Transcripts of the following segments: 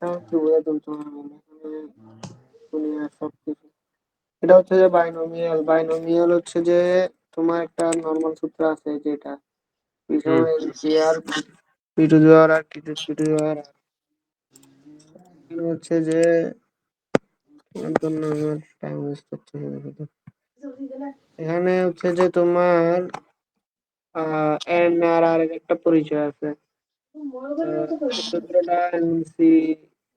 তাও কি বোঝা তুলতে হবে না, এখানে দুনিয়ার সবকিছু। এটা হচ্ছে যে বাইনোমিয়াল। বাইনোমিয়াল হচ্ছে যে তোমার একটা নর্মাল সূত্র আছে যেটা পি হুম। সমান NC R P to the power R P to the power R. এখানে হচ্ছে যে তোমার জন্য আমার টাইম ওয়েস্ট করতে হবে শুধু। এখানে হচ্ছে যে তোমার এন আর আর এর একটা পরিচয় আছে। এই সূত্রটা এনসি,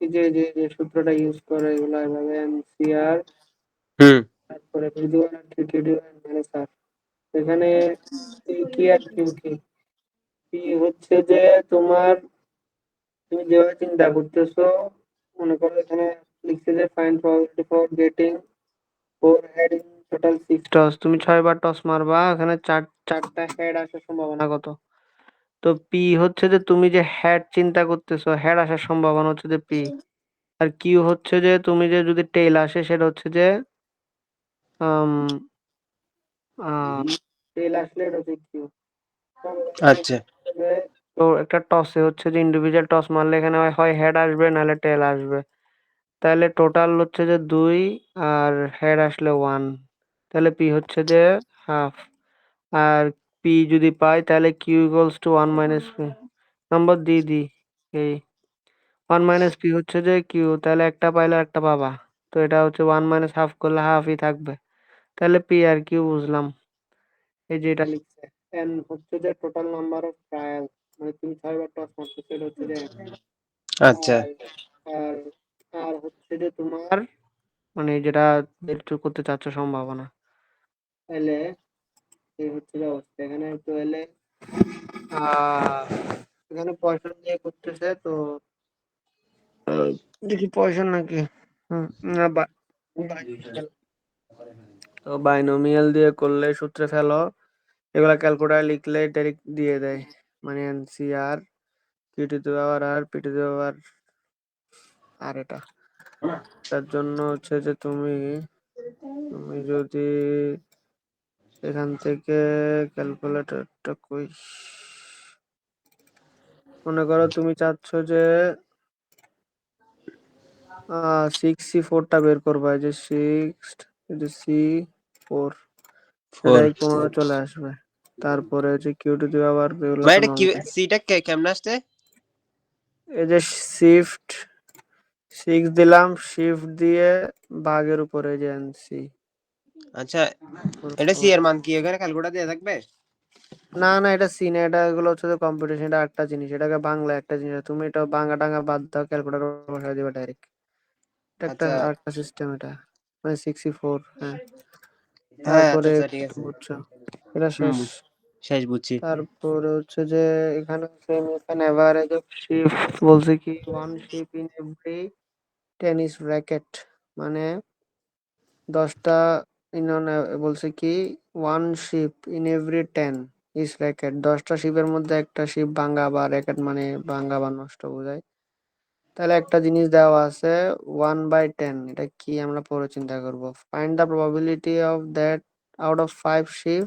যে যে যে সূত্রটা ইউজ করে এগুলো এভাবে এনসি আর হুম। তারপরে P to the power R P to the power minus R. এখানে পি কি আর কিউ কি। পি হচ্ছে যে তোমার, তুমি যেভাবে চিন্তা করতেছো, মনে করো এখানে লিখছে যে find probability for getting four head in total six toss. তুমি 6 বার টস মারবা, এখানে চারটা হেড আসার সম্ভাবনা কত? তো পি হচ্ছে যে তুমি যে হেড চিন্তা করতেছো, হেড আসার সম্ভাবনা হচ্ছে যে পি। আর কিউ হচ্ছে যে তুমি যে যদি টেইল আসে সেটা হচ্ছে যে টেইল আসলে এটা হচ্ছে কিউ। আচ্ছা। তো একটা টসে হচ্ছে যে ইন্ডিভিজুয়াল টস মারলে এখানে হয় হেড আসবে নাহলে টেল আসবে। তাহলে টোটাল হচ্ছে যে 2, আর হেড আসলে 1। তাহলে পি হচ্ছে যে হাফ। আর পি যদি পাই তাহলে কিউ ইকুয়ালস টু 1 - পি। নম্বর দি এই 1 - পি হচ্ছে যে কিউ, তাহলে একটা পাইলে একটা পাবা। তো এটা হচ্ছে 1 - হাফ করলে হাফই থাকবে। তাহলে পি আর কিউ বুঝলাম। এই যে এটা লিখছে এন হচ্ছে যে টোটাল নাম্বার অফ ট্রায়াল, মানে তুমি 6 বার টস মারছো সেটা হচ্ছে যে n। আচ্ছা। আর আর আর হচ্ছে যে তোমার মানে যেটা বের করতে চাচ্ছ সম্ভাবনা। তাহলে এই হচ্ছে যে অবস্থা। এখানে তো এলে আহ এখানে পয়সা দিয়ে করতেছে তো দেখি পয়সা নাকি। হুম, না বাইনোমিয়াল। তো বাইনোমিয়াল দিয়ে করলে সূত্রে ফেলো, এগুলা ক্যালকুলেটার লিখলে ডাইরেক্ট দিয়ে দেয়। মানে NCR P to the power R P to the power R এটা। তার জন্য হচ্ছে যে তুমি তুমি যদি এখান থেকে ক্যালকুলেটরটা কই, মনে করো তুমি চাচ্ছ যে 6C4টা বের করবা। এই যে 6C4, ফোর। এটাই 15 চলে আসবে। তারপরে হচ্ছে কিউ টু দি পাওয়ার এগুলো মানে তো এটা কি নর্মাল। সিটা কেমন আসছে? এই যে শিফট 6 দিলাম, শিফট দিয়ে ভাগের উপরে যে এনসি আচ্ছা, এটা সি এর মান কি এখানে ক্যালকুলেটর দিয়ে থাকবে? না না, এটা সিনে, এটা এগুলো হচ্ছে কম্পিটিশন, এটা একটা জিনিস, এটাকে বাংলা একটা জিনিস। তুমি এটা বাংলা টাঙ্গা বাদ দাও, ক্যালকুলেটর বসাই দিবা ডাইরেক্ট। এটা একটা আচ্ছা। আরেকটা সিস্টেম এটা, মানে 64। হ্যাঁ, হ্যাঁ, আচ্ছা তারপরে আচ্ছা, ঠিক আছে। বুঝছো, এটা হুম, শেষ। শেষ বুঝছি। তারপরে হচ্ছে যে এখানে সেম, এখানে এভারেজ অফ শিফট বলছে কি one ship in every ten is wrecked, মানে 10টা বলছে কি one ship in every 10 is wrecked, 10টা শিপের মধ্যে একটা শিপ ভাঙা বা র্যাকেট মানে ভাঙা বা নষ্ট বোঝায়। তাহলে একটা জিনিস দেওয়া আছে 1/10, এটা কি আমরা পরে চিন্তা করব। Find the probability of that out of 5 ship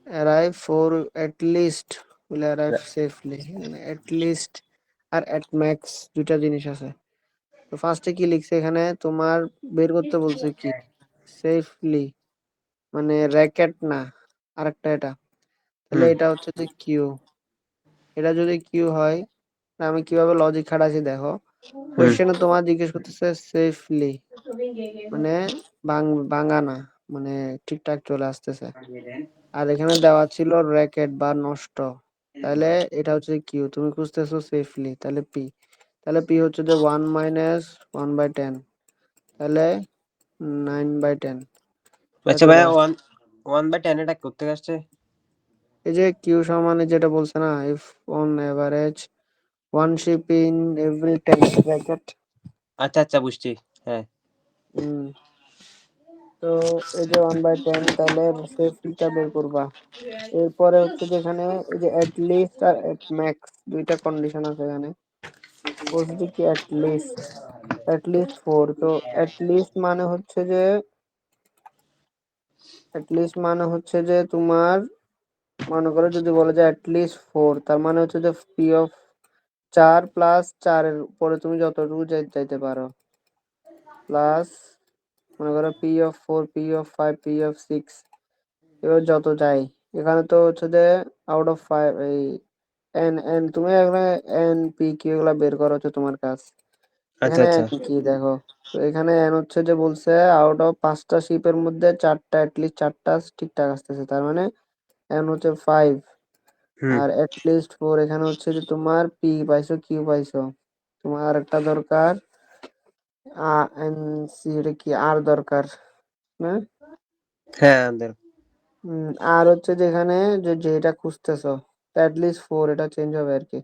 arrive 4 at least will arrive safely, মানে at least আর at max দুইটা জিনিস আছে। তো ফার্স্টে কি লিখছে এখানে তোমার বের করতে বলছে কি সেফলি, মানে র্যাকেট না, আরেকটা এটা। তাহলে হুম। এটা হচ্ছে যে কিউ। এটা যদি কিউ হয়, তা আমি কিভাবে লজিক খাটাচ্ছি দেখো। হুম। কোয়েশ্চেনে তোমার জিজ্ঞেস করতেছে সেফলি, মানে ভাঙা না, মানে ঠিকঠাক চলে আসতেছে। আর এখানে দেওয়া ছিল র্যাকেট বা নষ্ট। তাহলে এটা হচ্ছে কিউ, তুমি খুঁজতেছো সেফলি, তাহলে পি। তাহলে পি হচ্ছে যে 1 - 1/10, তাহলে 9/10। এটা আচ্ছা চলে ভাইয়া, আসছে। 1/10 এটা করতে আসছে? এই যে কিউ সমানে যেটা বলছে না, if on average one ship in every 10 wrecked. আচ্ছা আচ্ছা, বুঝছি। হ্যাঁ। হুম, তো এই যে 1/10, তাহলে সেফটিটা বের করবা। এরপরে হচ্ছে যে এখানে এই যে এট লিস্ট আর এট ম্যাক্স দুইটা কন্ডিশন আছে এখানে। বলছে কি এট লিস্ট 4। তো এট লিস্ট মানে হচ্ছে যে তোমার মনে করো যদি বলে যে এট লিস্ট 4, তার মানে হচ্ছে যে পি অফ 4 প্লাস 4 এর উপরে তুমি যতটুকু যাইতে পারো, প্লাস মনে করো P(4), P(5), এবার যত যাই, এখানে তো হচ্ছে যে আউট অফ 5 এই এন এন তুমি এখানে এন পি কি এগুলা বের করা হচ্ছে তোমার কাজ। আচ্ছা এখানে আচ্ছা। এন কি দেখো, তো এখানে এন হচ্ছে যে বলছে আউট অফ 5টা শিপের মধ্যে 4টা অ্যাটলিস্ট 4টা ঠিকঠাক আসতেছে, তার মানে এন হচ্ছে 5। হুম। আর অ্যাটলিস্ট 4, এখানে হচ্ছে যে তোমার পি পাইছো, কিউ পাইছো, তোমার একটা দরকার এন সি, এটা কি আর দরকার না? হ্যাঁ আমাদের। আর হচ্ছে যে এখানে যে যেটা খুঁজতেছো অ্যাটলিস্ট 4, এটা চেঞ্জ হবে আর কি।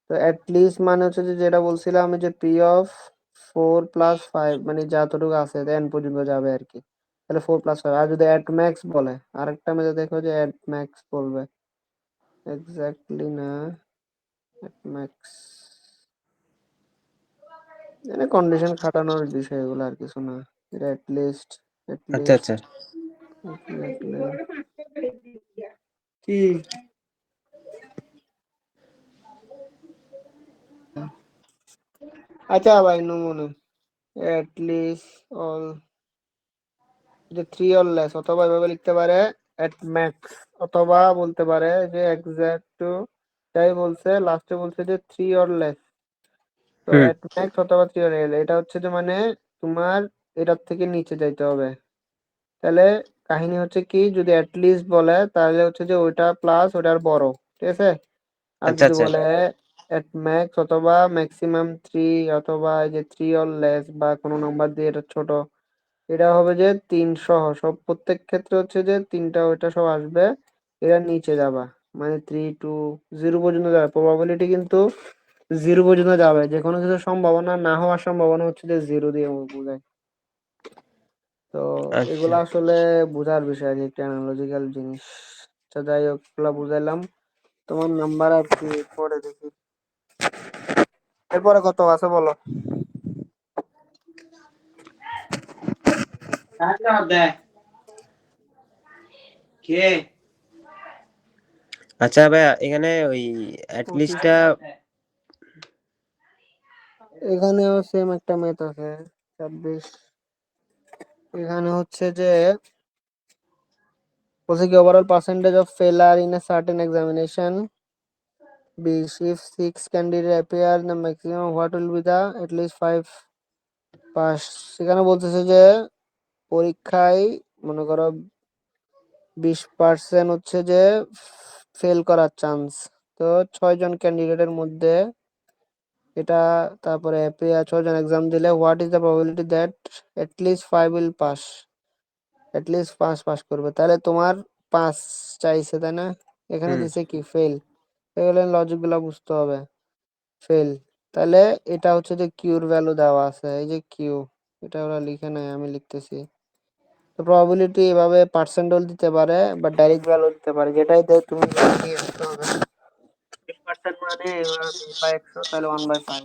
তো অ্যাটলিস্ট মানে হচ্ছে যে যেটা বলছিলাম আমি, যে P(4+5) মানে যতটুকু আছে এন পর্যন্ত যাবে আর কি, তাহলে 4+5। আর যদি অ্যাট ম্যাক্স বলে, আরেকটা মেঝে দেখো যে অ্যাট ম্যাক্স বলবে, এক্স্যাক্টলি না, অ্যাট ম্যাক্স মানে কন্ডিশন খাটানোর বিষয়, এগুলো আর কিছু না। এটা অ্যাটলিস্ট, আচ্ছা আচ্ছা। অ্যাটলিস্ট কি, আচ্ছা ভাই নমুনা অ্যাটলিস্ট অল, যে 3 অর লেস, অথবা এভাবে লিখতে পারে এট ম্যাক্স, অথবা বলতে পারে যে এক্সাক্ট টু, তাই বলছে লাস্টে বলছে যে 3 অর লেস। তো হুম। এট ম্যাক্স অথবা 3 অর লেস, এটা হচ্ছে যে মানে তোমার এটার থেকে নিচে যাইতে হবে। তাহলে কাহিনী হচ্ছে কি, যদি লিস্ট বলে তাহলে হচ্ছে যে ওইটা প্লাস ওটার বড়, ঠিক আছে। আর আচ্ছা যদি আচ্ছা। বলে এট ম্যাক্স অথবা ম্যাক্সিমাম 3, অথবা এই যে 3 অর লেস বা কোনো নাম্বার দিয়ে এটা ছোট, এটা হবে যে 3 সহ সব, প্রত্যেক ক্ষেত্রে হচ্ছে যে 3টা ওইটা সব আসবে, এরা নিচে যাবা, মানে 3 to 0 পর্যন্ত যাবে প্রবাবিলিটি, কিন্তু 0 পর্যন্ত যাবে, যে কোনো কিছু সম্ভাবনা না হওয়ার সম্ভাবনা হচ্ছে যে 0 দিয়ে বোঝায়। তো আচ্ছা। এগুলা আসলে বোঝার বিষয় আর কি, একটা অ্যানালজিক্যাল জিনিস। আচ্ছা যাই হোক, এগুলা বুঝাইলাম। তোমার নাম্বার আর কি পরে দেখি, এরপরে কত আছে বলো। কে? আচ্ছা ভাইয়া, এখানে ওই পঁচিশ, অ্যাটলিস্টটা। এখানেও সেম একটা ম্যাথ আছে, 26। এখানে হচ্ছে যে বলছে কি overall percentage of failure in a certain examination be, if 6 candidate appear the maximum, what will be the at least 5 pass. সেখানে বলতেছে যে পরীক্ষায় মনে করো 20% হচ্ছে যে ফেল করার চান্স, তো 6 জন ক্যান্ডিডেটের মধ্যে এটা, তারপরে অ্যাপিয়ার 6 জন এক্সাম দিলে what is the probability that at least 5 will pass, at least 5 pass করবে, তাহলে তোমার 5 চাইছে তাই না, এখানে হুম। দিছে কি ফেল, এগুলো লজিক গুলা বুঝতে হবে। ফেল, তাহলে এটা হচ্ছে যে কিউর ভ্যালু দেওয়া আছে, এই যে কিউ, এটা ওরা লিখে নাই, আমি লিখতেছি। তো প্রবাবিলিটি এভাবে পার্সেন্টাইল দিতে পারে বা ডাইরেক্ট ভ্যালু দিতে পারে, যেটাই দেয় তুমি নিয়ে আসতে হবে। 20% মানে 20/100, তাহলে 1/5,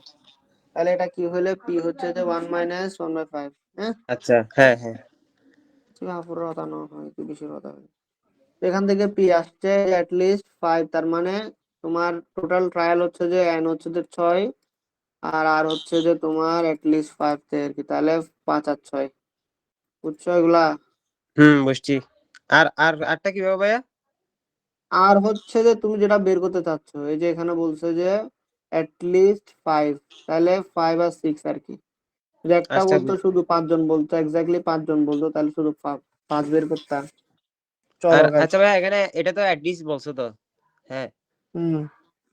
তাহলে এটা কি হলে পি হচ্ছে যে 1 - 1/5। হ্যাঁ, আচ্ছা। হ্যাঁ হ্যাঁ। পুরো হতানো হয় একটু বেশি কথা হয়। এখান থেকে পি আসছে লিস্ট 5, তার মানে তোমার টোটাল ট্রায়াল হচ্ছে যে এন হচ্ছে যে 6, আর আর হচ্ছে যে তোমার লিস্ট 5 থেকে আর কি, তাহলে 5 আর 6, বুঝছো এগুলা। হুম, বুঝছি। আর আর আরটা কিভাবে ভাইয়া? আর হচ্ছে যে তুমি যেটা বের করতে চাচ্ছ, এই যে এখানে বলছে যে লিস্ট 5, তাহলে 5 আর 6 আর কি। যদি একটা আচ্ছা বলতো শুধু 5 জন বলতো, এক্স্যাক্টলি 5 জন বলতো, তাহলে শুধু 5 বের করতাম, আর চলক আর আচ্ছা কি। ভাইয়া, এখানে এটা তো অ্যাটলিস্ট বলছো তো। হ্যাঁ, হুম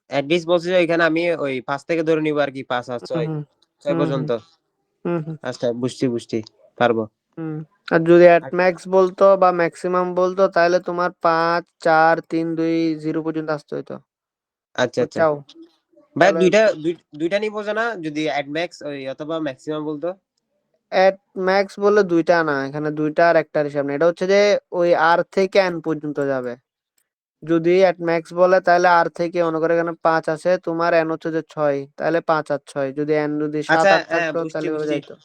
অ্যাটলিস্ট বলছো যে এখানে আমি ওই 5 থেকে ধরে নিবো আর কি, 5 আর হুম 6, হুম 6 হুম হুম পর্যন্ত। হুম হুম আচ্ছা, বুঝছি বুঝছি, পারবো। হুম। আর যদি অ্যাট ম্যাক্স বলতো বা ম্যাক্সিমাম বলতো, তাহলে তোমার 5 4 3 2 0 পর্যন্ত আসতে হইতো, আচ্ছা আচ্ছা বুঝছাও। ভাই, তাহলে দুইটা নিবো না যদি অ্যাট ম্যাক্স ওই অথবা ম্যাক্সিমাম বলতো? অ্যাট ম্যাক্স বললে দুইটা না, এখানে দুইটা আর একটার হিসাব না, এটা হচ্ছে যে ওই আর থেকে এন পর্যন্ত যাবে। যদি অ্যাট ম্যাক্স বলে তাহলে আর থেকে মনে করে এখানে 5 আছে, তোমার এন হচ্ছে যে 6, তাহলে 5 আর 6, যদি এন যদি সাত আচ্ছা, আট হ্যাঁ থাকতো বুঝছি তাহলে এভাবে বুঝছি যাইতো।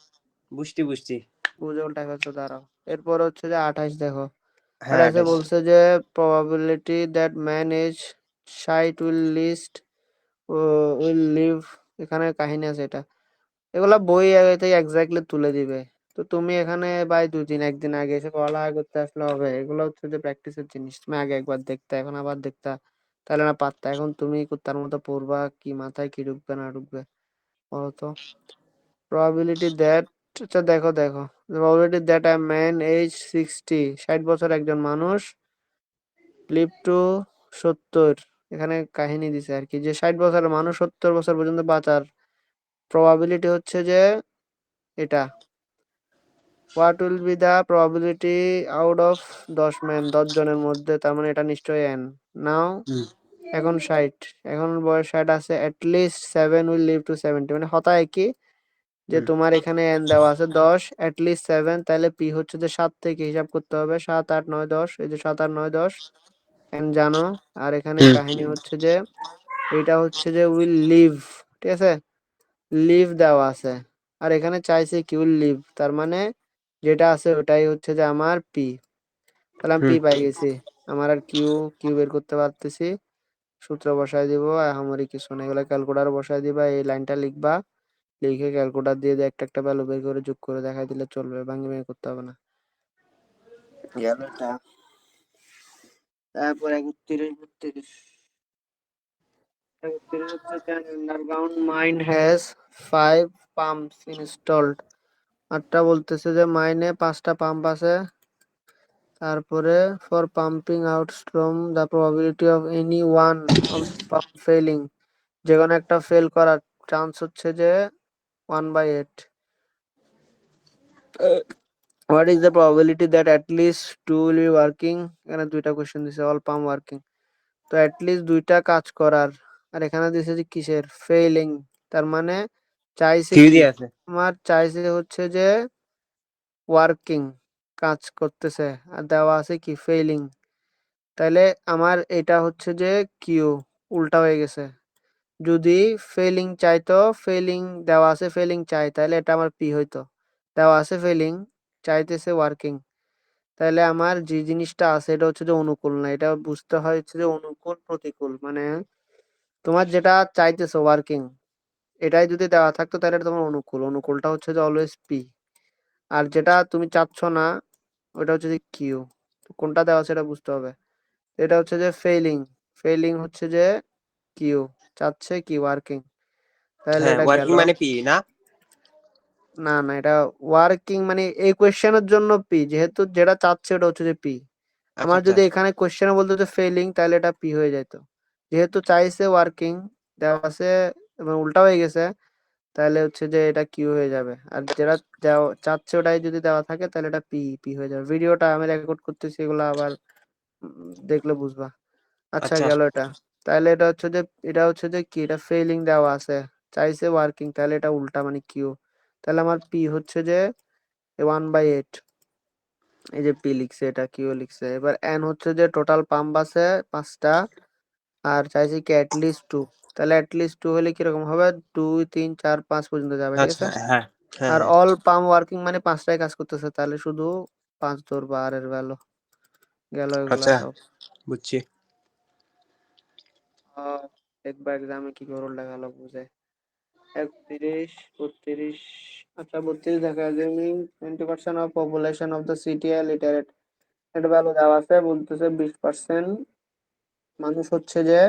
বুঝছি বুঝছি। বুঝে উল্টা ফেলছো, দাঁড়াও। এরপর হচ্ছে যে 28 দেখো, হ্যাঁ, 28-এ 28। বলছে যে প্রবাবিলিটি দ্যাট ম্যান এজ শাইট উইল লিস্ট উইল লিভ, এখানে কাহিনী আছে এটা, এগুলা বই আগে এক্স্যাক্টলি তুলে দিবে। তো তুমি এখানে ভাই একদিন আগে এসে পড়ালেখা করতে আসলে হবে? এগুলো হচ্ছে যে প্র্যাকটিসের জিনিস, তুমি আগে একবার দেখতে এখন আবার দেখতা, তাহলে না পারতা। এখন তুমি তার মতো পড়বা, কি মাথায় কি ঢুকবে না ঢুকবে বলো তো। প্রবাবিলিটি দ্যাট, আচ্ছা দেখো দেখো, probability that a man age 60, 60 বছর একজন মানুষ, লিভ টু 70, এখানে কাহিনী দিছে আর কি, যে 60 বছরের মানুষ 70 বছর পর্যন্ত বাঁচার প্রবাবিলিটি হচ্ছে যে এটা। What will be the probability out of 10 man, 10 জনের মধ্যে, তার মানে এটা নিশ্চয়ই এন। নাও হুম এখন 60, এখন বয়স 60 আছে, অ্যাটলিস্ট 7 উইল লিভ টু 70, মানে হতায় কি যে হুম তোমার এখানে এন দেওয়া আছে 10, অ্যাটলিস্ট 7, তাহলে পি হচ্ছে যে 7 থেকে হিসাব করতে হবে, 7 8 9 10, এই যে 7 8 9 10 এন জানো। আর এখানে হুম কাহিনী হচ্ছে যে এটা হচ্ছে যে উইল লিভ, ঠিক আছে, লিভ দেওয়া আছে। আর এখানে চাইছে কি উইল লিভ, তার মানে যেটা আছে ওটাই হচ্ছে যে আমার পি, তাহলে আমি পি হুম পাই গেছি। আমার আর কিউ, কিউ বের করতে পারতেছি, সূত্র বসায় দিব, আমারই কিছু না, এগুলো ক্যালকুলেটর বসায় দিবা, এই লাইনটা লিখবা, লিখে ক্যালকুলেটর দিয়ে দিয়ে একটা একটা ভ্যালু বের করে যোগ করে দেখাই দিলে চলবে, ভাঙি ভেঙে করতে হবে না। গেল এটা। তারপর 31 32, 31 হচ্ছে যে underground mine has 5 pumps installed, আটটা বলতেছে যে মাইনে 5টা পাম্প আছে। তারপরে for pumping out storm the probability of any one of pump failing, যে কোনো একটা ফেল করার চান্স হচ্ছে যে 1/8। What is the probability that at least two will be working, এখানে দুইটা কোশ্চেন দিছে, অল পাম্প ওয়ার্কিং, তো অ্যাটলিস্ট দুইটা কাজ করার। আর এখানে দিছে যে কিসের ফেইলিং, তার মানে চাইছে কিউ কি, দিয়ে আছে। আমার চাইছে হচ্ছে যে ওয়ার্কিং, কাজ করতেছে, আর দেওয়া আছে কি ফেইলিং, তাইলে আমার এটা হচ্ছে যে কিউ উল্টা হয়ে গেছে। যদি ফেলিং চাইতো, ফেলিং দেওয়া আছে ফেলিং চাই, তাহলে এটা আমার পি হইতো, দেওয়া আছে ফেলিং, চাইতেছে ওয়ার্কিং, তাহলে আমার যে জিনিসটা আছে এটা হচ্ছে যে অনুকূল না, এটা বুঝতে হয় হচ্ছে যে অনুকূল প্রতিকূল, মানে তোমার যেটা চাইতেছো ওয়ার্কিং, এটাই যদি দেওয়া থাকতো তাহলে এটা তোমার অনুকূল, অনুকূলটা হচ্ছে যে অলওয়েজ পি। আর যেটা তুমি চাচ্ছ না ওটা হচ্ছে যে কিউ, কোনটা দেওয়া আছে এটা বুঝতে হবে। এটা হচ্ছে যে ফেইলিং, ফেইলিং হচ্ছে যে কিউ, চাচ্ছে কি ওয়ার্কিং, তাহলে হ্যাঁ, এটা গেল। ওয়ার্কিং মানে পি না? না না, এটা ওয়ার্কিং মানে এই কোয়েশ্চেনের জন্য পি, যেহেতু যেটা চাচ্ছে ওটা হচ্ছে যে পি। আচ্ছা আমার আচ্ছা। যদি এখানে কোয়েশ্চেনে বলতো যে ফেইলিং, তাহলে এটা পি হয়ে যেত। যেহেতু চাইছে ওয়ার্কিং, দেওয়া আছে এবং উল্টা হয়ে গেছে, তাহলে হচ্ছে যে এটা কিউ হয়ে যাবে। আর যেটা চাচ্ছে ওটাই যদি দেওয়া থাকে তাহলে এটা পি, পি হয়ে যাবে। ভিডিওটা আমি রেকর্ড করতেছি, এগুলো আবার দেখলে বুঝবা। আচ্ছা আচ্ছা গেল এটা। তাহলে এটা হচ্ছে যে কি, এটা ফেইলিং দেওয়া আছে, চাইছে ওয়ার্কিং, তাহলে এটা উল্টা মানে কিউ, তাহলে আমার পি হচ্ছে যে 1/8। এই যে পি লিখছে, এটা কিউ লিখছে। এবার এন হচ্ছে যে টোটাল পাম্প আছে 5টা, আর চাইছে কি অ্যাটলিস্ট 2, তাহলে অ্যাটলিস্ট 2 হলে কিরকম হবে, 2 3 4 5 পর্যন্ত যাবে, ঠিক আচ্ছা। আছে। হ্যাঁ হ্যাঁ আর হ্যাঁ। অল পাম্প ওয়ার্কিং মানে 5টাই কাজ করতেছে, তাহলে শুধু 5 ধরবা, আর এর ভ্যালু গেল এগুলা আচ্ছা, সব। বুঝছি। দেখবা এক্সামে কি করে লেখালো বুঝে। 31 32, আচ্ছা 32 দেখা যায়, 20% of population of the city are literate, এটা ভ্যালু দেওয়া আছে, বলতেছে 20% মানুষ হচ্ছে যে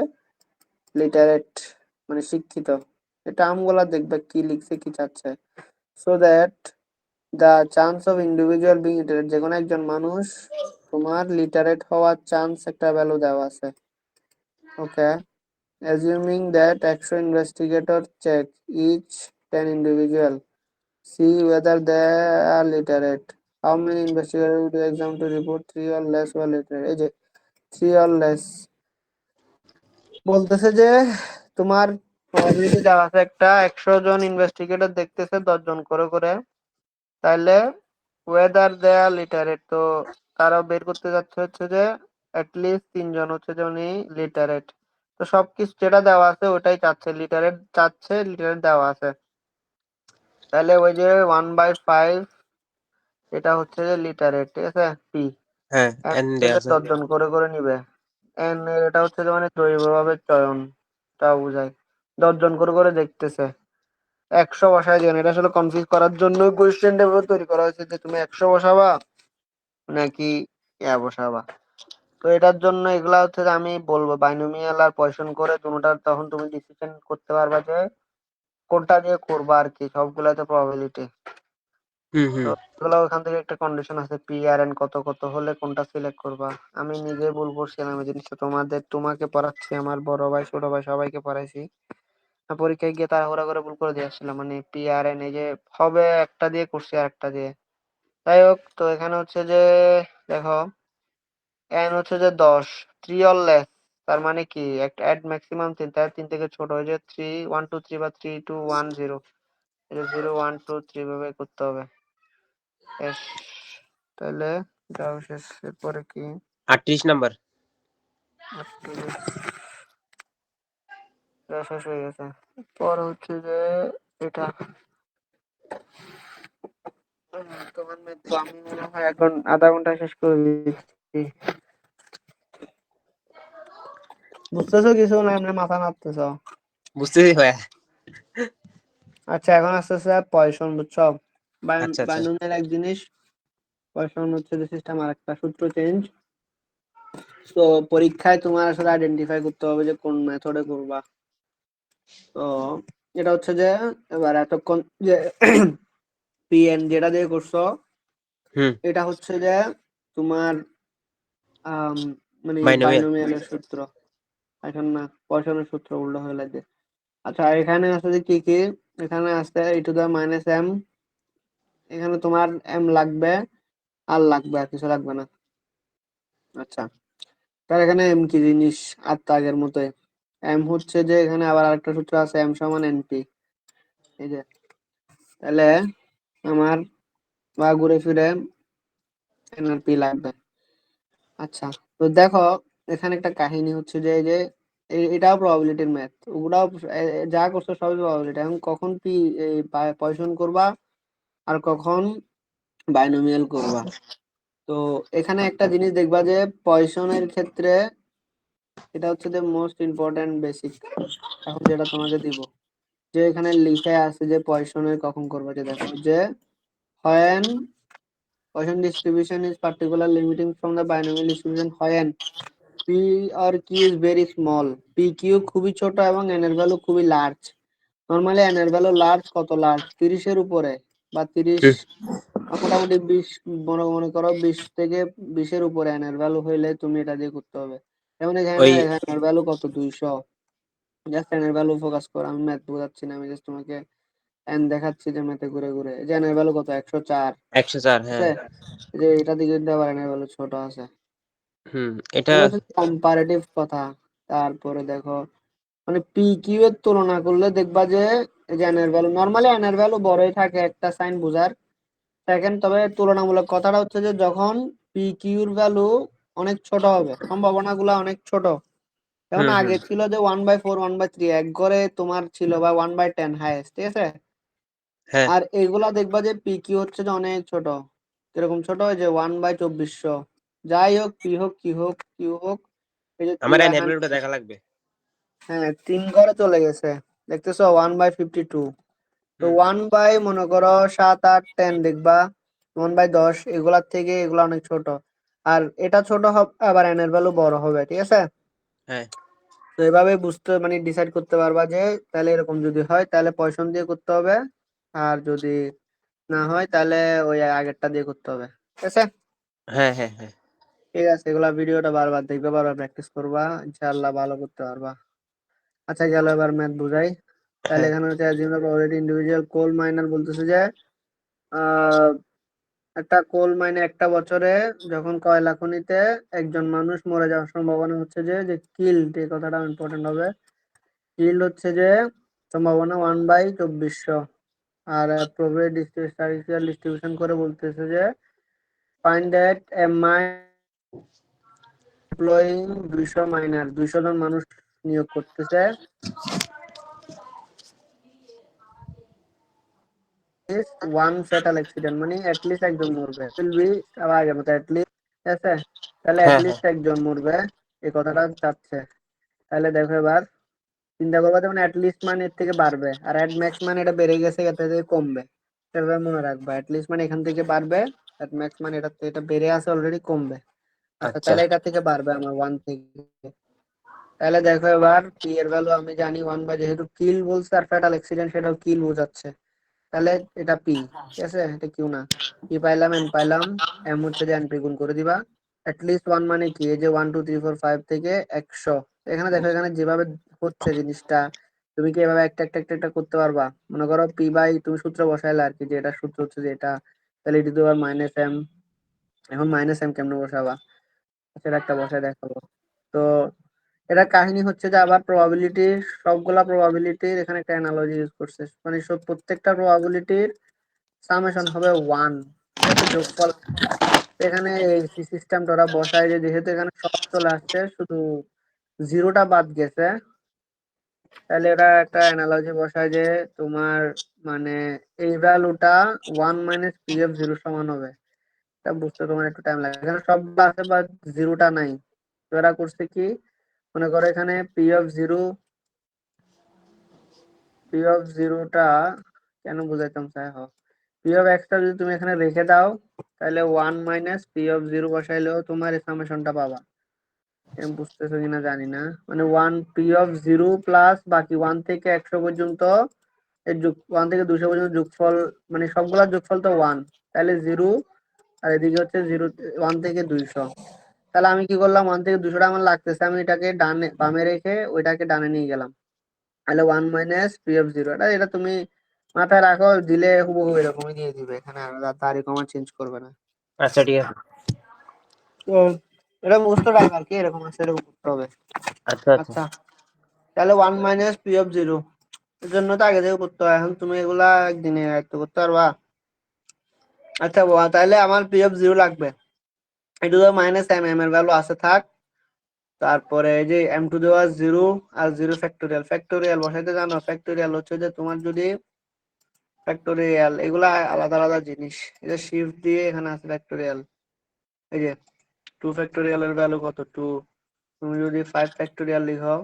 লিটারেট, মানে শিক্ষিত। এটা আমগুলা দেখবে কি লিখছে কি চাচ্ছে। So that the chance of individual being literate, যে কোনো একজন মানুষ তোমার লিটারেট হওয়ার চান্স একটা ভ্যালু দেওয়া আছে। ওকে, assuming that actual investigator check each 10 individual, see whether they are literate. How many investigators would you examine to report 3 or less were literate? এই যে 3 or less বলতেছে যে তোমার probability দেওয়া আছে একটা, 100 জন ইনভেস্টিগেটর দেখতেছে 10 জন করে করে, তাইলে ওয়েদার দে আর লিটারেট, তো তারা বের করতে যাচ্ছে হচ্ছে যে অ্যাটলিস্ট 3 জন হচ্ছে যে উনি লিটারেট। তো সবকিছু যেটা দেওয়া আছে ওটাই চাচ্ছে, লিটারেট চাচ্ছে, লিটারেট দেওয়া আছে, তাহলে ওই যে 1/5 এটা হচ্ছে যে লিটারেট, ঠিক আছে পি। হ্যাঁ, এন এন হচ্ছে দেয়া যে আছে। 10 জন করে করে নিবে। এন এটা হচ্ছে যে মানে জৈবভাবে চয়ন, তা বোঝায়। 10 জন করে দেখতেছে, 100 বসায় দিবেন। এটা আসলে কনফিউজ করার জন্য কোয়েশ্চেন এভাবে তৈরি করা হয়েছে যে তুমি 100 বসাবা নাকি বসাবা। তো এটার জন্য এগুলা হচ্ছে যে আমি বলবো বাইনোমিয়াল আর পয়সন করে দুটোটা, তখন তুমি ডিসিশন করতে পারবা যে কোনটা দিয়ে করবা আর কি, সবগুলাতে প্রবাবিলিটি। হুম তো হুম। এগুলো ওখান থেকে একটা কন্ডিশন আছে, পি আর এন কত কত হলে কোনটা সিলেক্ট করবা। আমি নিজে ভুল করছিলাম এই জিনিসটা, তোমাকে পড়াচ্ছি, আমার বড় ভাই ছোট ভাই সবাইকে পড়াইছি। পরীক্ষায় গিয়ে তাড়াহুড়া করে ভুল করে দিয়ে আসছিলাম, মানে পি আর এন এই যে হবে একটা দিয়ে করছি আর একটা দিয়ে। যাই হোক, তো এখানে হচ্ছে যে দেখো এন হচ্ছে যে 10, 3 অর লেস, তার মানে কি একটা অ্যাড ম্যাক্সিমাম 3, তার 3 থেকে ছোট হয়ে যে 3 1 2 3 বা 3 2 1 0, এটা 0 1 2 3 ভাবে করতে হবে। এস, তাহলে এটাও শেষ। এরপরে কি 38 নাম্বার। 38, এটা শেষ হয়ে গেছে। পর হচ্ছে যে এটা তোমার তো আমি মনে হয় এখন আধা ঘন্টা শেষ করে দিচ্ছি। বুঝতেছো কিছু না, এমনি মাথা নাড়তেছ? বুঝতেছি ভাইয়া। আচ্ছা, এখন আস্তে আস্তে পয়সন, বুঝছো? আচ্ছা আচ্ছা। বাইনোমিয়াল এক জিনিস, পয়সন হচ্ছে যে সিস্টেম আর একটা, সূত্র চেঞ্জ। তো পরীক্ষায় তোমার আসলে আইডেন্টিফাই করতে হবে যে কোন মেথডে করবা। তো এটা হচ্ছে যে এবার এতক্ষণ যে পিএন যেটা দিয়ে করছো, হুম। এটা হচ্ছে যে তোমার আম, মানে বাইনোমিয়াল। বাইনোমিয়ালের সূত্র। এখন না, পয়সনের সূত্র উল্টো হয়ে লাগবে। আচ্ছা, এখানে আছে যে কি কি, এখানে আছে e⁻m, এখানে তোমার এম লাগবে, আর লাগবে, আর কিছু লাগবে না। আচ্ছা, তার এখানে এম কি জিনিস, আর তো আগের মতোই। এম হচ্ছে যে এখানে আবার আরেকটা সূত্র আছে, এম সমান এনপি, এই যে। তাহলে আমার বা ঘুরে ফিরে এনআরপি লাগবে। আচ্ছা, তো দেখো এখানে একটা কাহিনী হচ্ছে যে এই যে এটাও প্রবাবিলিটির ম্যাথ, ওগুলাও যা করছো সবই প্রবাবিলিটি। এখন কখন পয়সন করবা আর কখন বাইনোমিয়াল করবা। তো এখানে একটা জিনিস দেখবা যে পয়সনের ক্ষেত্রে এটা হচ্ছে যে মোস্ট ইম্পর্ট্যান্ট বেসিক, এখন যেটা তোমাকে দিব, যে এখানে লিখে আছে যে পয়সনের কখন করবা, যে দেখো যে when Poisson distribution is particular limiting from the binomial distribution when P or Q is very small, PQ খুবই ছোট এবং n এর ভ্যালু খুবই লার্জ। নরমালি n এর ভ্যালু লার্জ, কত লার্জ, 30 এর উপরে বা 30, হুম। মোটামুটি 20, মনে করো 20 থেকে 20 এর উপরে n এর ভ্যালু হইলে তুমি এটা দিয়ে করতে হবে। যেমন এখানে ওই এর ভ্যালু কত, 200। জাস্ট n এর ভ্যালু ফোকাস করো, আমি ম্যাথ বোঝাচ্ছি না, আমি জাস্ট তোমাকে n দেখাচ্ছি যে ম্যাথে ঘুরে ঘুরে। যে n এর ভ্যালু কত, 104 104, আছে। হ্যাঁ। এই যে এটা দিকে কিন্তু আবার n এর ভ্যালু ছোট আছে। হুম। এটা এগুলো হচ্ছে কম্পারেটিভ কথা। তারপরে দেখো মানে পি কিউ এর তুলনা করলে দেখবা যে এই যে n এর ভ্যালু, নরমালি n এর ভ্যালু বড়ই থাকে, একটা সাইন বোঝার। সেকেন্ড, তবে তুলনামূলক কথাটা হচ্ছে যে যখন পি কিউর ভ্যালু অনেক ছোট হবে, সম্ভাবনা গুলা অনেক ছোট। যেমন হুম হুম। আগে ছিল যে 1/4 1/3 এক ঘরে তোমার ছিল, বা 1/10 হাইয়েস্ট, ঠিক আছে। হ্যাঁ। আর এগুলা দেখবা যে পি কিউ হচ্ছে যে অনেক ছোট, এরকম ছোট, যে 1/2400। যাই হোক, পি হোক কি হোক কিউ হোক, এই যে আমার এই নেটওয়ার্কটা দেখা লাগবে। হ্যাঁ 3 ঘরে চলে গেছে, দেখতেছো 1/52। তো হুম। মনে করো 7 8 10 দেখবা, 1/10, এগুলার থেকে এগুলা অনেক ছোট। আর এটা ছোট হবে, আবার এন এর ভ্যালু বড় হবে, ঠিক আছে। হ্যাঁ তো এভাবে বুঝতে মানে ডিসাইড করতে পারবা যে তাহলে এরকম যদি হয় তাহলে পয়সন দিয়ে করতে হবে, আর যদি না হয় তাহলে ওই আগেরটা দিয়ে করতে হবে, ঠিক আছে। হ্যাঁ হ্যাঁ হ্যাঁ। ঠিক আছে, এগুলা ভিডিওটা বারবার দেখবে, বারবার প্র্যাকটিস করবা, ইনশাআল্লাহ ভালো করতে পারবা। আচ্ছা, গেল, এবার ম্যাথ বুঝাই। তাহলে হ্যাঁ এখানে হচ্ছে অলরেডি ইন্ডিভিজুয়াল কোল মাইনার বলতেছে যে আহ একটা কোল মাইনে একটা বছরে যখন কয়লা খনিতে একজন মানুষ মরে যাওয়ার সম্ভাবনা হচ্ছে যে যে কিল্ড, এই কথাটা ইম্পর্টেন্ট হবে। কিল্ড হচ্ছে যে সম্ভাবনা 1/2400। আর প্রবেট ডিস্ট্রিবিউশন করে বলতেছে যে find that a employing 200 minor, 200 জন মানুষ নিয়োগ করতেছে, ওয়ান ফ্যাটাল অ্যাক্সিডেন্ট, মানে অ্যাটলিস্ট একজন মরবে, উইল বি, আবার আগের মতো অ্যাটলিস্ট, ঠিক আছে। তাহলে হ্যাঁ হ্যাঁ। অ্যাটলিস্ট একজন মরবে, এই কথাটা চাচ্ছে। তাহলে দেখো এবার চিন্তা করবা যেমন লিস্ট মানে এর থেকে বাড়বে, আর অ্যাট ম্যাক্স মানে এটা বেড়ে গেছে এটা থেকে কমবে। সেভাবে মনে রাখবা, লিস্ট মানে এখান থেকে বাড়বে, অ্যাট ম্যাক্স মানে এটা বেড়ে আছে অলরেডি, কমবে। আচ্ছা আচ্ছা তাহলে এটা থেকে বাড়বে আমার 1 থেকে। তাহলে দেখো এবার পি এর ভ্যালু আমি জানি 1, বা যেহেতু কিল বলছে আর ফ্যাটাল অ্যাক্সিডেন্ট সেটাও কিল বোঝাচ্ছে, তাহলে এটা পি। ঠিক আছে, এটা কিউ না। পি পাইলাম, এন পাইলাম, এম হচ্ছে যে এনপি গুণ করে দিবা। লিস্ট ওয়ান মানে কি, এই যে 1 2 3 4 5 থেকে 100। এখানে দেখো, এখানে যেভাবে হচ্ছে জিনিসটা, তুমি কি এভাবে একটা একটা একটা একটা করতে পারবা? মনে করো পি বাই, তুমি সূত্র বসাইলে আর কি, যে এটা সূত্র হচ্ছে যে এটা, তাহলে ইটু দেওয়ার মাইনাস এম। এখন মাইনাস এম কেমনে বসাবা, সেটা একটা বসায় দেখাবো। তো এটা কাহিনী হচ্ছে যে আবার প্রবাবিলিটি, সবগুলা প্রবাবিলিটির এখানে একটা অ্যানালজি ইউজ করছে, মানে সব প্রত্যেকটা প্রবাবিলিটির সামেশন হবে 1। ঠিক আছে, যোগফল। এখানে এই সিস্টেমটা ওরা বসায় যে যেহেতু এখানে সব চলে আসছে, শুধু জিরোটা বাদ গেছে, তাহলে এটা একটা অ্যানালজি বসায় যে তোমার মানে এই ভ্যালুটা 1 - পি অফ 0 সমান হবে। এটা বুঝতে তোমার একটু টাইম লাগে, এখানে সবগুলো আছে বা জিরোটা নাই। তো এরা করছে কি, মনে করো এখানে পি অফ জিরোটা কেন বুঝাইতাম চাই, পি অফ এক্সটা যদি তুমি এখানে রেখে দাও, তাহলে 1 - পি অফ 0 বসাইলেও তোমার সামেশনটা পাবা। আমি বুঝতেছো কিনা জানি না, মানে 1 পি অফ 0 প্লাস বাকি 1 থেকে 100 পর্যন্ত, এই যোগ 1 থেকে 200 পর্যন্ত যোগফল, মানে সবগুলা যোগফল তো 1, তাহলে 0। আর এদিকে হচ্ছে 0 1 থেকে 200। তাহলে আমি কি করলাম, 1 থেকে 200টা আমার লাগতেছে, আমি এটাকে ডানে বামে রেখে ওইটাকে ডানে নিয়ে গেলাম। তাহলে 1 - পি অফ 0, এটা এটা তুমি মাথায় রাখো, দিলে হুবহু এরকমই দিয়ে দিবে, এখানে আর তারিখ আমার চেঞ্জ করবে না। আচ্ছা ঠিক আছে। তো এটা মুখস্থ রাখা আর কি, এরকম আছে, এরকম করতে হবে। আচ্ছা আচ্ছা। আচ্ছা, তাহলে 1 - পি অফ 0 এর জন্য তো আগে থেকে করতে হয়, এখন তুমি এগুলা একদিনে আয়ত্ত করতে পারবা? আচ্ছা তাহলে আমার পি অফ 0 লাগবে, এটা তো -এম, এম এর ভ্যালু আছে থাক। তারপরে এই যে m⁴ আর 0 ফ্যাক্টোরিয়াল, ফ্যাক্টোরিয়াল বসাইতে জানো? ফ্যাক্টোরিয়াল হচ্ছে যে তোমার যদি ফ্যাক্টোরিয়াল, এগুলা আলাদা আলাদা জিনিস। এই যে শিফট দিয়ে এখানে আছে ফ্যাক্টোরিয়াল, এই যে 2 ফ্যাক্টোরিয়াল এর ভ্যালু কত, 2। তুমি যদি 5 ফ্যাক্টোরিয়াল লিখো,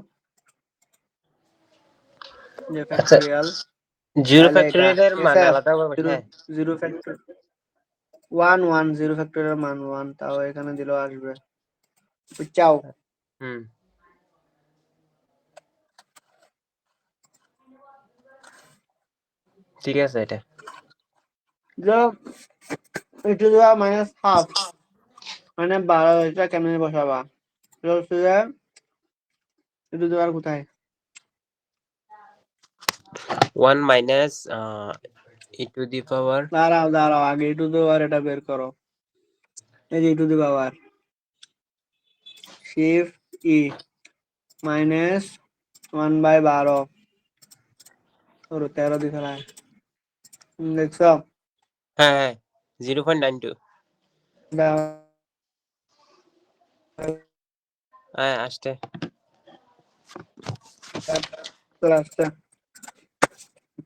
যে আচ্ছা, ফ্যাক্টোরিয়াল, জিরো তাহলে এটা ফ্যাক্টরিয়াল ঠিক আছে। মানে আলাদা করে জিরো হ্যাঁ। জিরো ফ্যাক্টর 1 1, 0 ফ্যাক্টোরিয়াল মান 1, তাও এখানে দিলেও আসবে, চাও। হুম, ঠিক আছে এটা। যে -12 মানে 12, এটা কেমনে বসাবা? এটা হচ্ছে যে কোথায়, 1 মাইনাস e⁻, দাঁড়াও দাঁড়াও, আগে এটা বের করো। এই যে শিফট ই -1/12, 13 দিকে নাই, দেখছো? হ্যাঁ হ্যাঁ, 0.92। দাও, হ্যাঁ আসছে। চলে আসছে।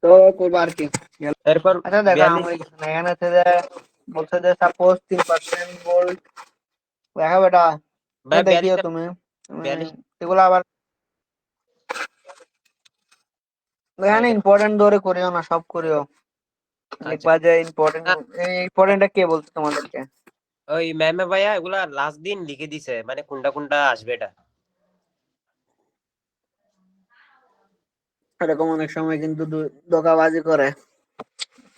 তো করবো আর কি। এরপর আচ্ছা দেখো, 42। আমার এখানে হচ্ছে যে বলছে যে সাপোজ 3% ভোল্ট, দেখো বেটা, ভাই দেখিও 42, তুমি তুমি 42। এগুলো আবার হ্যাঁ এখানে এটা ইম্পর্টেন্ট ধরে করিও না, সব করিও। আচ্ছা। লিখবা যে ইম্পর্টেন্ট, না, ইম্পর্টেন্টটা কে বলছে তোমাদেরকে? ওই ম্যামে ভাইয়া এগুলা লাস্ট দিন লিখে দিছে, মানে কোনটা কোনটা আসবে এটা। এরকম অনেক সময় কিন্তু ধোঁকাবাজি করে।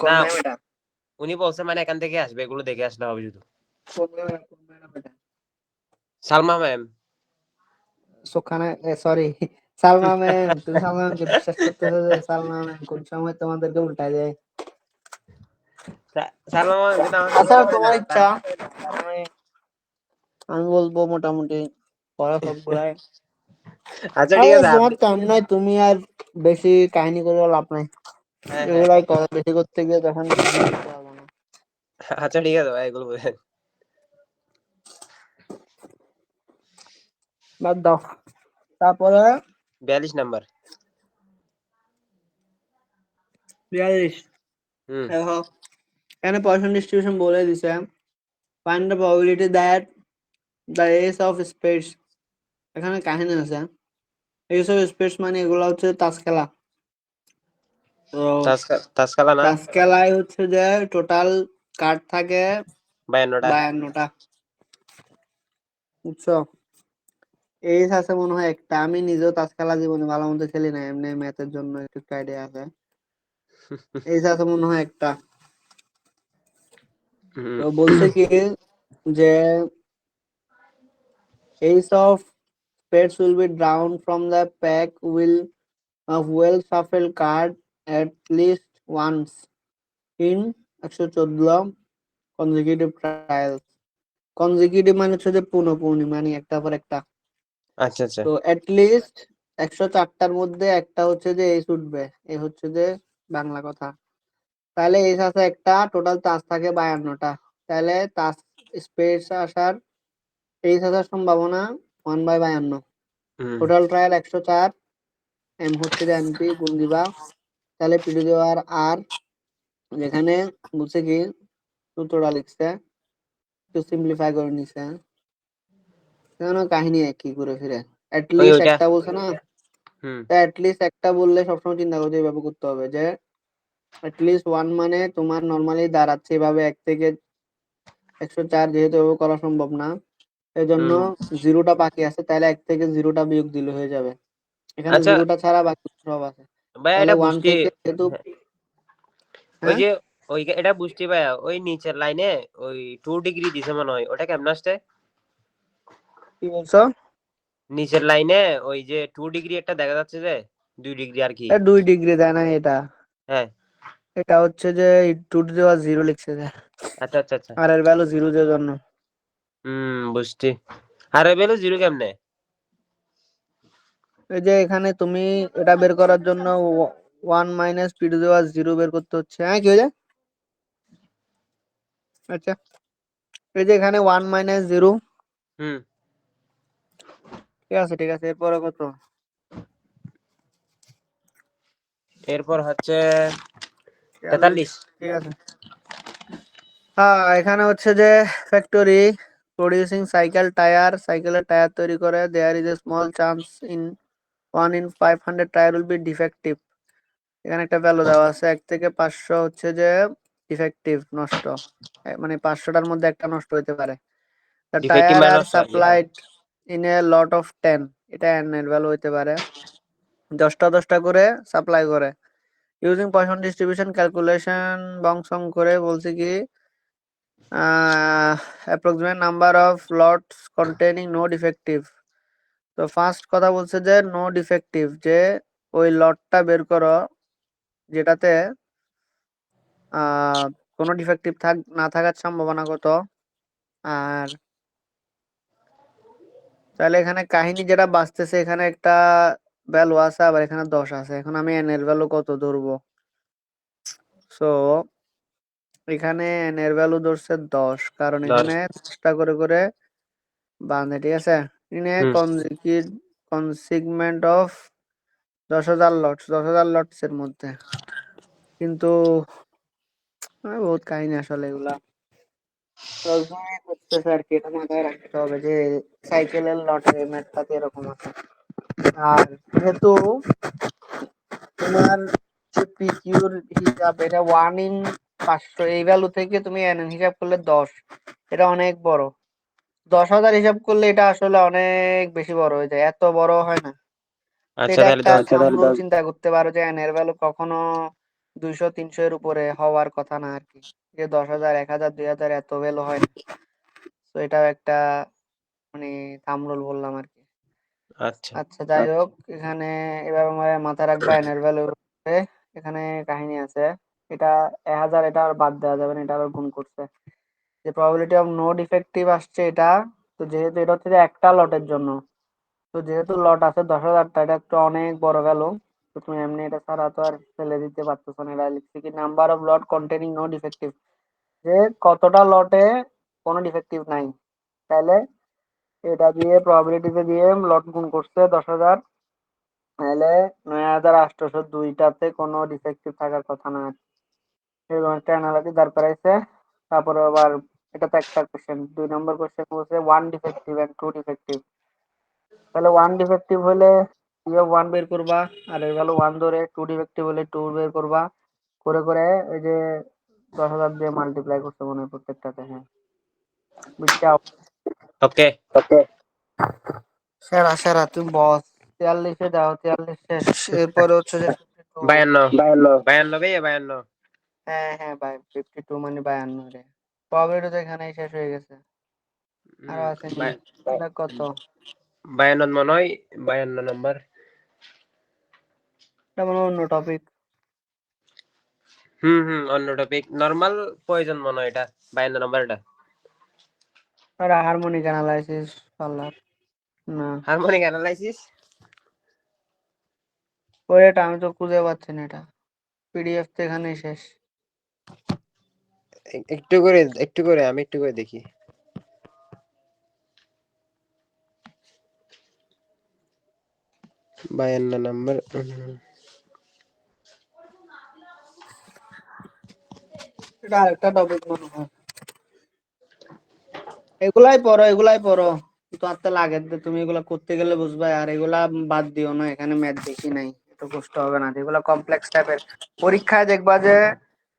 কোন না, ম্যাম এটা? উনি বলছে মানে এখান থেকে আসবে, এগুলো দেখে আসলে হবে শুধু। কোন ম্যাম এটা? Salma ma'am. Sukhana, sorry, Salma ma'am. তুমি সালমা ম্যামকে বিশ্বাস করতেছো যে সালমা ম্যাম কোন সময় তোমাদেরকে উল্টায় দেয়? সালমা ম্যাম কিন্তু আমাকে আচ্ছা, বিশ্বাস করে না তোমার তার। ইচ্ছা। আমি আমি বলবো মোটামুটি পড়া সবগুলাই। আচ্ছা ঠিক আরে আছে তোমার আপনি। টাইম নাই, তুমি আর বেশি কাহিনী করে লাভ নাই। হ্যাঁ হ্যাঁ, এগুলাই করো, বেশি করতে গিয়ে তখন কিছু করতে পারবো না। আচ্ছা ঠিক আছে ভাই, এগুলো বলেন। বাদ দাও। তারপরে 42 নাম্বার। 42, হুম। দেখো এখানে পয়সন ডিস্ট্রিবিউশন বলে দিছে, find the probability that the S of speech, এখানে কাহিনী আছে। এইসব স্পেস মানে এগুলো হচ্ছে তাস খেলা। তো তাস খেলা না? তাস খেলায় হচ্ছে যে টোটাল কার্ড থাকে 52টা। 52টা, বুঝছো? এইস আছে মনে হয় একটা, আমি নিজেও তাস খেলা জীবনে ভালো মতো খেলি না, এমনি ম্যাথের জন্য একটু আইডিয়া আছে। এইস আছে মনে হয় একটা। হুম। তো বলছে কি যে ace of spades will be drawn from the pack will of well shuffled card at least once in 114 consecutive trials. Consecutive মানে হচ্ছে যে পুনঃপুনি, মানে একটা পর একটা। আচ্ছা আচ্ছা। তো অ্যাট লিস্ট 104টার মধ্যে একটা হচ্ছে যে এই উঠবে, এই হচ্ছে যে বাংলা কথা। তাহলে এই আছে একটা, টোটাল তাস থাকে 52টা। তাহলে তাস স্পেস আসার এই আসার সম্ভাবনা 1/52। হুম। টোটাল ট্রায়াল 104, এম হচ্ছে যে এমপি গুণ দিবা, তাহলে পিডি দেওয়ার আর, যেখানে বলছে কি সূত্রটা লিখছে একটু সিম্পলিফাই করে নিছে, কেন কাহিনী একই ঘুরে ফিরে। ওই অ্যাটলিস্ট ওইটা। একটা বলছে না, হুম। তা অ্যাটলিস্ট একটা বললে সবসময় চিন্তা করতে এইভাবে করতে হবে যে অ্যাটলিস্ট ওয়ান মানে তোমার নর্মালি দাঁড়াচ্ছে এভাবে 1 থেকে 104, যেহেতু এভাবে করা সম্ভব না এই জন্য হুম। জিরোটা বাকি আছে, তাহলে 1 থেকে জিরোটা বিয়োগ দিলে হয়ে যাবে। এখানে আচ্ছা জিরোটা ছাড়া বাকি সব আছে। ভাইয়া, তাহলে এটা ওয়ান বুঝছি। থেকে যেহেতু, হ্যাঁ, ওই হ্যাঁ যে ওই এটা বুঝছি ভাইয়া, ওই নিচের লাইনে ওই 2 ডিগ্রি দিছে মনে হয়, ওটা কেমন আসছে? কি বলছো? নিচের লাইনে ওই যে 2 ডিগ্রি একটা দেখা যাচ্ছে যে 2 ডিগ্রি আর কি। 2 ডিগ্রি দেয় না এটা, হ্যাঁ। এটা হচ্ছে যে টু টু দেওয়া জিরো লিখছে যে, আচ্ছা আচ্ছা আচ্ছা। আর এর ভ্যালু জিরো এর জন্য। বুঝছি। আর এবেলো জিরো কেমনে? এই যে এখানে তুমি এটা বের করার জন্য ওয়ান মাইনাস পি টু দেওয়া জিরো বের করতে হচ্ছে। হ্যাঁ কি হয়ে যায়? আচ্ছা, এই যে এখানে 1 - 0। হুম। ঠিক আছে ঠিক আছে, এরপরে কত? এরপর হচ্ছে 43। 43। ঠিক আছে। হ্যাঁ, এখানে হচ্ছে যে ফ্যাক্টরি প্রডিউসিং সাইকেল টায়ার, সাইকেলের টায়ার তৈরি করে, there is a small chance in 1 in 500 tyre will be defective. এখানে একটা ভ্যালু দেওয়া আছে, 1 থেকে 500 হচ্ছে যে ডিফেক্টিভ, নষ্ট, মানে 500টার মধ্যে একটা নষ্ট হতে পারে। দ্য ডিফেক্টিভ টায়ার মানে আর নষ্ট হয় নি? Supplied in a lot of 10, এটা এন এর ভ্যালু হতে পারে, 10টা করে সাপ্লাই করে। ইউজিং পয়সন ডিস্ট্রিবিউশন ক্যালকুলেশন বং সং করে বলছে কি approximate number of lots containing no defective. তো ফার্স্ট কথা বলছে যে নো ডিফেক্টিভ, যে ওই লটটা বের করো যেটাতে আহ কোনো ডিফেক্টিভ না থাকার সম্ভাবনা কত। আর তাহলে এখানে কাহিনী যেটা বাঁচতেছে, এখানে একটা ভ্যালু আছে, আবার এখানে 10 আছে, এখন আমি এন এর ভ্যালু কত ধরবো? সো এখানে এন এর ভ্যালু ধরছে 10, কারণ 10। এখানে 10টা করে করে বাঁধে, ঠিক আছে। In a hmm. Consignment of 10,000 lots, 10,000 lots এর মধ্যে, কিন্তু বহুত কাহিনী আসলে এগুলা সবসময় করতেছে আর কি, এটা মাথায় রাখতে হবে যে সাইকেলের লটের ম্যাথটাতে এরকম আছে। আর যেহেতু তোমার পিকিউর হিসাব, এটা 1 in 500, এই ভ্যালু থেকে তুমি এন হিসাব করলে 10, এটা অনেক বড়। 10,000 হিসাব করলে এটা আসলে অনেক বেশি বড় হয়ে যায়, এত বড় হয় না। তো আচ্ছা এটা তাহলে একটা দশ। থাম্বনেল চিন্তা করতে পারো যে এন এর ভ্যালু কখনো 200 300 এর উপরে হওয়ার কথা না আর কি, যে 10,000 1,000 2,000 এত ভ্যালু হয় না। তো এটাও একটা মানে থাম্বনেল বললাম আর কি। আচ্ছা। আচ্ছা যাই হোক, এখানে এবার আমার মাথায় রাখবা এনের ভ্যালু, এখানে কাহিনী আছে। এটা 1,000, এটা আর বাদ দেওয়া যাবে না, এটা আবার গুণ করছে, যে প্রবাবিলিটি অফ নো ডিফেক্টিভ আসছে এটা। তো যেহেতু এটা হচ্ছে যে একটা লটের জন্য, তো যেহেতু লট আছে 10,000টা, এটা একটা অনেক বড় গেল। তো তুমি এমনি এটা ছাড়া তো আর ফেলে দিতে পারতেছো না, এটা লিখছে কি number of lot containing no defective, যে কতটা লটে কোনো ডিফেক্টিভ নাই। তাহলে এটা দিয়ে প্রবাবিলিটিতে দিয়ে লট গুণ করছে 10,000, তাহলে 9,802টাতে কোনো ডিফেক্টিভ থাকার কথা না। এরকম একটা অ্যানালিসিস দরকার আছে। তারপরে আবার এটা তো একটা কোশ্চেন, 2 নম্বর কোশ্চেন বলছে one defective and two defective. তাহলে ওয়ান ডিফেক্টিভ হলে ইয়ে ওয়ান বের করবা, আর এগুলো ওয়ান ধরে টু ডিফেক্টিভ হলে টু বের করবা, করে করে এই যে 10,000 দিয়ে মাল্টিপ্লাই করতে মনে হয় প্রত্যেকটাতে। হ্যাঁ, বুঝছো? ওকে। ওকে, সেরা সেরা, তুমি বস। 43-এ যাও, 43 শেষ। এরপরে হচ্ছে যে 52। 52। 52। 52 ভাইয়া, 52। হ্যাঁ হ্যাঁ ভাই, 52 মানে 52 রে। প্রবাবিলিটি তো এখানেই শেষ হয়ে গেছে, আরো আছে নি? এটা কত? 52 মনে হয়, 52 নম্বর। এটা মনে হয় অন্য টপিক। অন্য টপিক, নরমাল পয়জন মনে হয় এটা, 52 নম্বর এটা। আর হারমোনিক অ্যানালাইসিস পার্লার, না হারমোনিক অ্যানালাইসিস। ওই, এটা আমি তো খুঁজে পাচ্ছি না এটা, পিডিএফ তো এখানেই শেষ। একটু করে আমি একটু করে দেখি। 52 নম্বর। এটা আরেকটা টপিক মনে হয়। এগুলাই পড়ো, এগুলাই পড়ো, তোমার তো লাগে যে তুমি এগুলা করতে গেলে বুঝবা। আর এগুলা বাদ দিও না, এখানে ম্যাথ বেশি নাই, এত কষ্ট হবে না। যেগুলা কমপ্লেক্স টাইপের, পরীক্ষায় দেখবা যে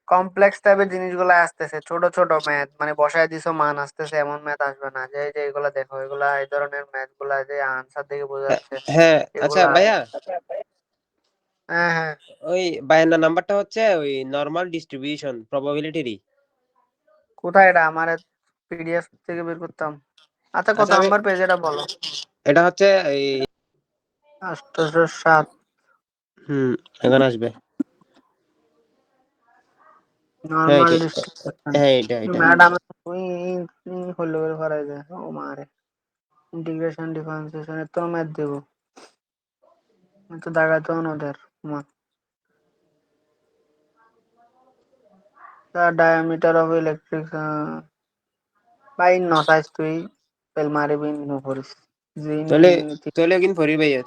কমপ্লেক্স টাইপের জিনিসগুলো আসতেছে, ছোট ছোট ম্যাথ, মানে বসায় দিছো মান আসতেছে, এমন ম্যাথ আসবে না। যে যে এগুলা দেখো, এগুলা এই ধরনের ম্যাথ গুলা যে আনসার দেখে বোঝা যাচ্ছে হ্যাঁ, আচ্ছা এগুলা। ভাইয়া, হ্যাঁ হ্যাঁ। ওই 52 নাম্বারটা হচ্ছে ওই নরমাল ডিস্ট্রিবিউশন প্রবাবিলিটিরই। কোথায় এটা? আমার পিডিএফ থেকে বের করতাম। আচ্ছা, কত আচ্ছা আমি, নাম্বার পেজ এটা বলো। এটা হচ্ছে এই, 807। হুম এখন আসবে। হ্যাঁ নর্মাল এটা, ডিস্ট্রিবিউশন। হ্যাঁ এটা। ম্যাডাম তুই হলো করে করাই যায় ও মারে। ইন্টিগ্রেশন ডিফারেন্সিয়েশন এর তো ম্যাথ দেবো, আমি তো দাগাইতে হন ওদের। মা, ডায়ামিটার অফ ইলেকট্রিক বাই ন সাইজ তুই তেল মারিবি নো করিস জিন। তাহলে তাহলে কিন্তু ফরি ভাইয়া।